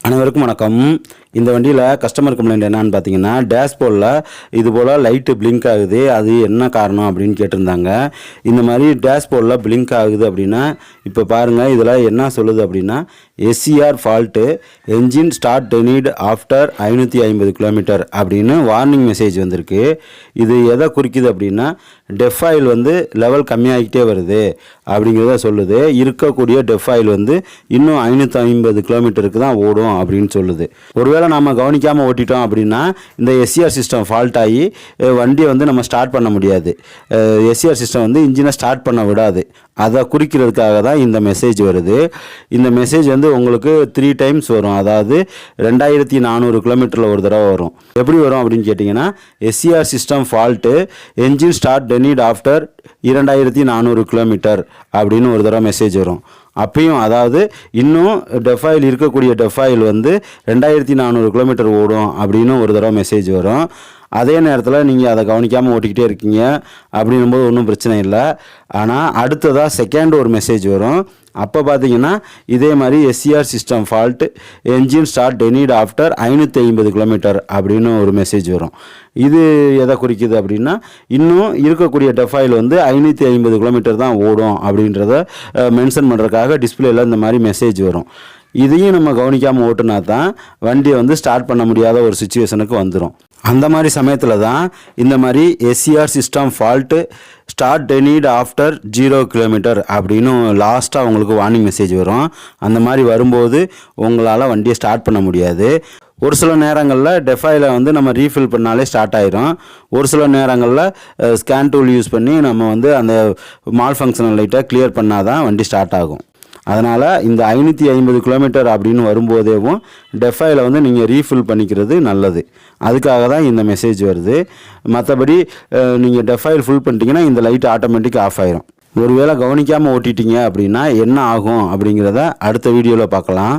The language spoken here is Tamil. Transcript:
அனைவருக்கும் வணக்கம். இந்த வண்டியில் கஸ்டமர் கம்ப்ளைண்ட் என்னன்னு பார்த்தீங்கன்னா, டேஷ்போர்டில் இது போல் லைட்டு பிளிங்க் ஆகுது, அது என்ன காரணம் அப்படின்னு கேட்டிருந்தாங்க. இந்த மாதிரி டேஷ்போர்டில் பிளிங்க் ஆகுது அப்படின்னா, இப்போ பாருங்கள் இதில் என்ன சொல்லுது அப்படின்னா, SCR fault, engine start denied after 550 kilometre அப்படின்னு வார்னிங் மெசேஜ் வந்திருக்கு. இது எதை குறிக்குது அப்படின்னா, டெஃப் ஆயில் வந்து லெவல் கம்மியாகிட்டே வருது அப்படிங்கிறத சொல்லுது. இருக்கக்கூடிய டெஃப் ஆயில் வந்து இன்னும் 550 கிலோமீட்டருக்கு தான் ஓடும் அப்படின்னு சொல்லுது. ஒருவேளை நம்ம கவனிக்காமல் ஓட்டிட்டோம் அப்படின்னா இந்த எஸ்சிஆர் சிஸ்டம் ஃபால்ட் ஆகி வண்டியை வந்து நம்ம ஸ்டார்ட் பண்ண முடியாது. எஸ்சிஆர் சிஸ்டம் வந்து இன்ஜினை ஸ்டார்ட் பண்ண விடாது. அதை குறிக்கிறதுக்காக தான் இந்த மெசேஜ் வருது. இந்த மெசேஜ் வந்து உங்களுக்கு 3 டைம்ஸ் வரும். அதாவது 2400 கிலோமீட்டரில் ஒரு தடவை வரும். எப்படி வரும் அப்படின்னு கேட்டிங்கன்னா, SCR system fault, engine start denied after 2400 kilometre அப்படின்னு ஒரு தடவை மெசேஜ் வரும். அப்பயும் அதாவது இன்னும் டெஃபாயில் இருக்கக்கூடிய டெஃபாயில் வந்து 2400 கிலோமீட்டர் ஓடும் அப்படின்னு ஒரு தடவை மெசேஜ் வரும். அதே நேரத்தில் நீங்கள் அதை கவனிக்காமல் ஓட்டிக்கிட்டே இருக்கீங்க அப்படின்னும்போது ஒன்றும் பிரச்சனை இல்லை. ஆனால் அடுத்ததாக செகண்ட் ஒரு மெசேஜ் வரும். அப்போ பார்த்தீங்கன்னா இதே மாதிரி SCR system fault, engine start denied after 550 kilometre அப்படின்னு ஒரு மெசேஜ் வரும். இது எதை குறிக்குது அப்படின்னா, இன்னும் இருக்கக்கூடிய டெஃபாயில் வந்து 550 கிலோமீட்டர் தான் ஓடும் அப்படின்றத மென்ஷன் பண்ணுறதுக்காக டிஸ்பிளேயில் இந்த மாதிரி மெசேஜ் வரும். இதையும் நம்ம கவனிக்காமல் ஓட்டுனா தான் வண்டியை வந்து ஸ்டார்ட் பண்ண முடியாத ஒரு சுச்சுவேஷனுக்கு வந்துடும். அந்த மாதிரி சமயத்தில் தான் இந்த மாதிரி SCR system fault, start denied after 0 kilometre அப்படின்னு லாஸ்ட்டாக உங்களுக்கு வார்னிங் மெசேஜ் வரும். அந்த மாதிரி வரும்போது உங்களால் வண்டியை ஸ்டார்ட் பண்ண முடியாது. ஒரு சில நேரங்களில் டெஃபாயில் வந்து நம்ம ரீஃபில் பண்ணாலே ஸ்டார்ட் ஆயிரும். ஒரு சில நேரங்களில் ஸ்கேன் டூல் யூஸ் பண்ணி நம்ம வந்து அந்த மால் ஃபங்க்ஷனல் லைட்டை கிளியர் பண்ணால் தான் வண்டி ஸ்டார்ட் ஆகும். அதனால் இந்த 550 கிலோமீட்டர் அப்படின்னு வரும்போதேவும் டெஃபாயில் வந்து நீங்கள் ரீஃபில் பண்ணிக்கிறது நல்லது. அதுக்காக தான் இந்த மெசேஜ் வருது. மற்றபடி நீங்கள் டெஃபாயில் ஃபுல் பண்ணிட்டீங்கன்னா இந்த லைட் ஆட்டோமேட்டிக் ஆஃப் ஆயிரும். ஒருவேளை கவனிக்காமல் ஓட்டிட்டீங்க அப்படின்னா என்ன ஆகும் அப்படிங்கிறத அடுத்த வீடியோவில் பார்க்கலாம்.